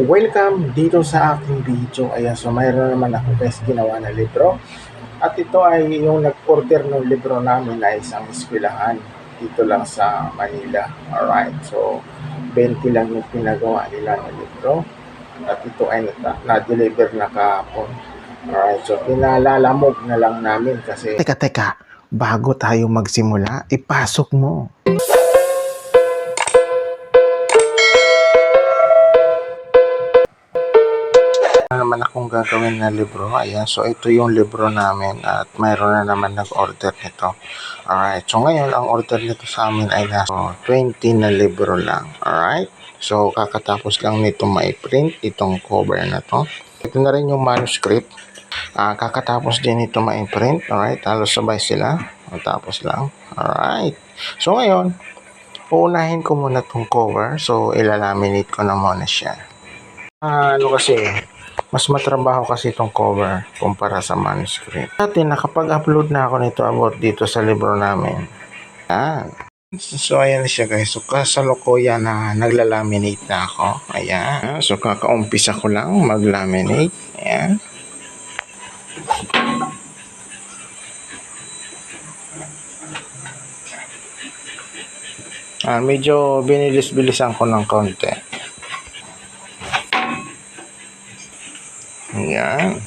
Welcome dito sa aking video. Ayan, so mayroon naman ako guys ginawa na libro. At ito ay yung nag-order ng libro namin na isang eskwelahan dito lang sa Manila. Alright, so 20 lang yung pinagawa nila ng libro. At ito ay na-deliver na kahapon. Alright, so pinalalamog na lang namin kasi... Teka, bago tayo magsimula, ipasok mo. Naman akong gagawin na libro. Ayan, so ito yung libro namin at mayroon na naman nag-order nito. Alright, so ngayon ang order nito sa amin ay nasa 20 na libro lang. Alright, so kakatapos lang nito ma-print itong cover na to. Ito na rin yung manuscript. Kakatapos din ito ma-print. Alright, halos sabay sila. Tapos lang. Alright, so ngayon uunahin ko muna itong cover. So ilalaminate ko na muna siya. Kasi mas matrabaho kasi itong cover kumpara sa manuscript. Dati nakapag-upload na ako nito about dito sa libro namin. So ayan siya guys. So kasalukuyan na naglalaminate na ako. Ayan. So kakaumpisa ko lang maglaminate. Ayan. Medyo binilis-bilisan ko ng konti. Ayan.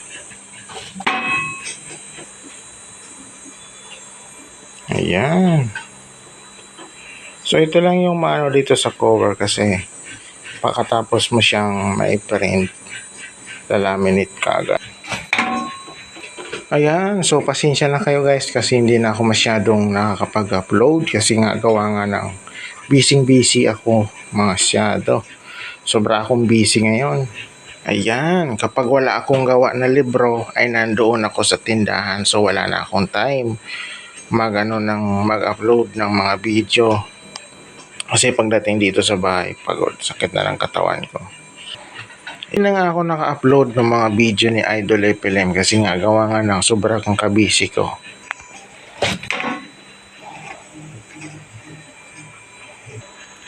Ayan. So ito lang yung maano dito sa cover kasi pagkatapos mo siyang ma-print, lalaminate ka agad. Ayan. So pasensya na kayo guys kasi hindi na ako masyadong nakakapag-upload kasi nga gawa nga ng busy ako masyado. Sobra akong busy ngayon. Ayan, kapag wala akong gawa na libro ay nandoon ako sa tindahan so wala na akong time mag-upload ng mga video. Kasi pagdating dito sa bahay, pagod, sakit na ng katawan ko. Hindi na nga ako naka-upload ng mga video ni Idol FLM kasi nga gawa nga ng sobra kong kabisi ko.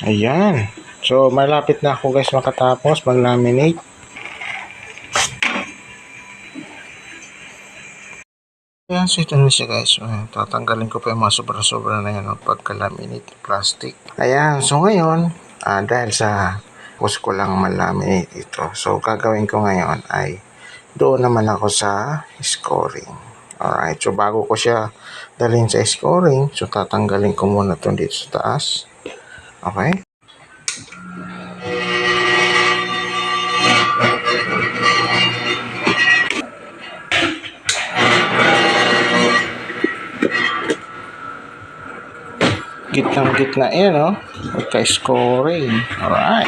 Ayan, so malapit na ako guys makatapos mag-laminate. Ayan, so ito na siya guys. Tatanggalin ko pa yung mga sobra-sobra na yan pagka-laminate plastic. Ayan, so ngayon, dahil sa gusto ko lang malaminate ito. So gagawin ko ngayon ay doon naman ako sa scoring. Alright, so bago ko siya dalhin sa scoring, so tatanggalin ko muna ito dito sa taas. Okay? Gitnang-gitna yan, no? Pagka-scoring. Alright.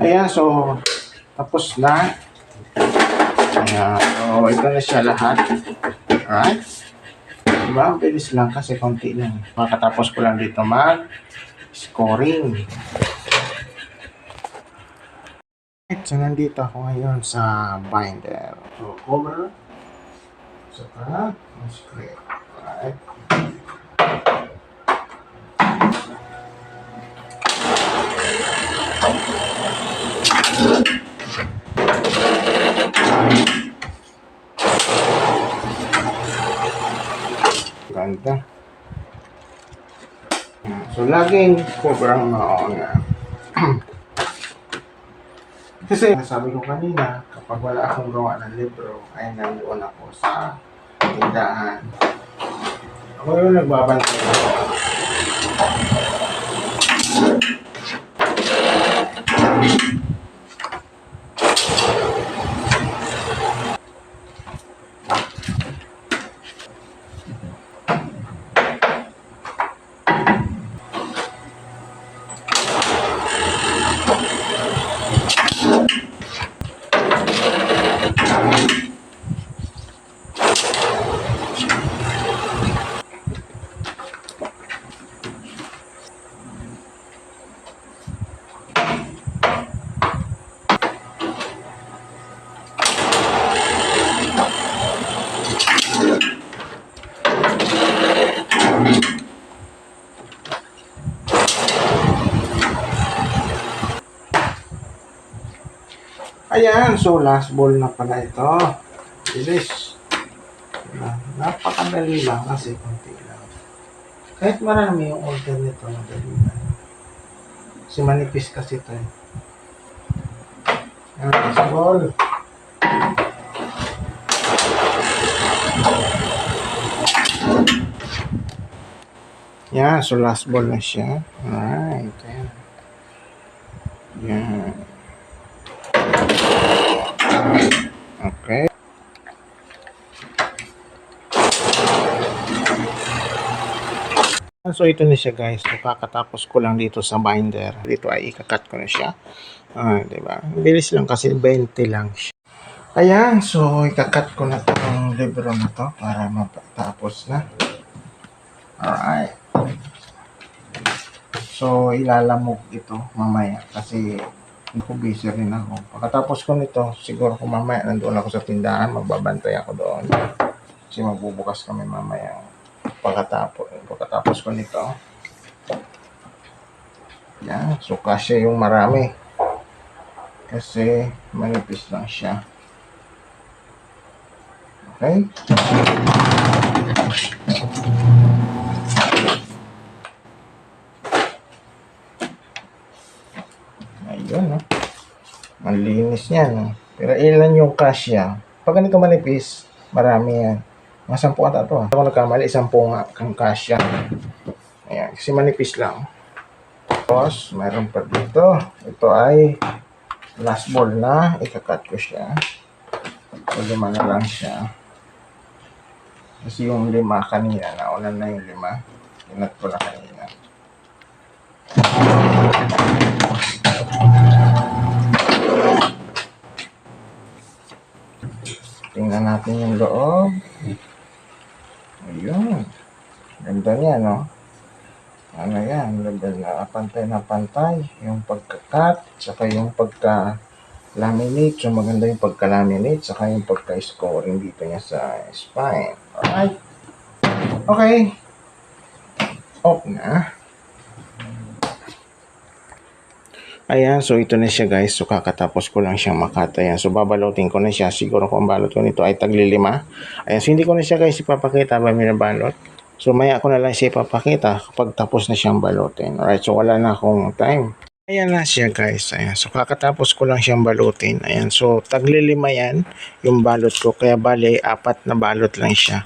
Ayan, so tapos na. Ayan, so ito na siya lahat. Alright. Diba? Bilis lang kasi konti lang. Makatapos ko lang dito mag-scoring. So nandito ako ngayon sa binder. So cover. So script. Alright. Ganda. So laging sobrang mauna. Kasi sabi ko kanina, kapag wala akong gawa ng libro, ay nandoon ako sa tindahan. Ako yung nagbabantay ako. Ayan, so last ball na pala ito. Bilis. Napakadali lang kasi konti lang. Kahit marami yung order nito, madali lang. Kasi manipis kasi ito eh. Ayan, last ball. Yan, so last ball na siya. Alright, ayan. Yan. Okay. So ito na siya guys. So kakatapos ko lang dito sa binder. Dito ay ikakat ko na siya. Diba? Bilis lang kasi 20 lang siya. Ayan, so ikakat ko na itong libro na to para mapatapos na. Alright. So ilalamog ito mamaya kasi ako busy rin ako. Pagkatapos ko nito, siguro kung mamaya nandoon ako sa tindahan, magbabantay ako doon. Kasi magbubukas kami mamaya. Pagkatapos ko nito. Yan, so kasya yung marami. Kasi manipis lang siya. Okay? Ayun, no? Ang linis niya, no? Pero ilan yung kasya? Pag ganito manipis, marami yan. Mga 10 ata ito, ha? Ako nagkamali, 10 nga kang kasya. Ayan, kasi manipis lang. Tapos, mayroon pa dito. Ito ay last ball na. Ikakat ko siya. So, 5 na lang siya. Kasi yung 5 kanina, nauna na yung 5. Inat ko na kanina. Tingnan natin yung loob. Ayun. Ganda niya, no? Ano yan? Level na pantay. Yung pagkakat, saka yung pagka-laminate. So, maganda yung pagka-laminate, saka yung pagka-scoring dito niya sa spine. Alright. Okay. Off na. Ayan, so ito na siya guys. So kakatapos ko lang siyang makata. Ayan, so babalotin ko na siya. Siguro kung balot ko nito ay tagli-5. Ayan, so hindi ko na siya guys ipapakita ba minabalot. So maya ko na lang siya ipapakita kapag tapos na siyang balutin. Alright, so wala na akong time. Ayan na siya guys. Ayan, so kakatapos ko lang siyang balutin. Ayan, so tagli-5 yan yung balot ko. Kaya bali, 4 na balot lang siya.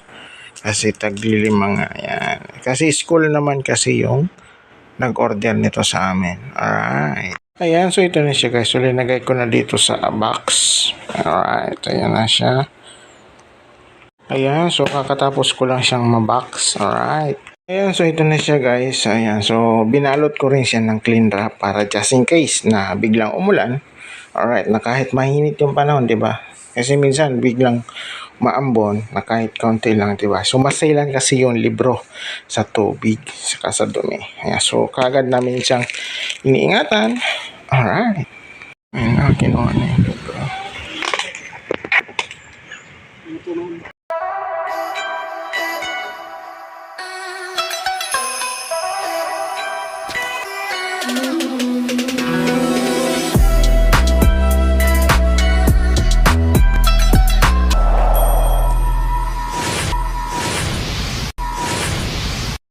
Kasi tagli-5 nga. Ayan. Kasi school naman kasi yung nag-order nito sa amin. Alright. Ayan, so ito na siya guys. So linagay ko na dito sa box. Alright, ayan na siya. Ayan, so kakatapos ko lang siyang mabox. Alright. Ayan, so ito na siya guys. Ayan, so binalot ko rin siya ng clean wrap para just in case na biglang umulan. Alright, na kahit mahinit yung panahon, di ba? Kasi minsan biglang maambon na kahit kaunti lang, di ba? So masailan kasi yung libro sa tubig, saka sa dumi. Ayan, so kagad namin siyang iniingatan. Alright. Ayan na, kinuha na yung libro.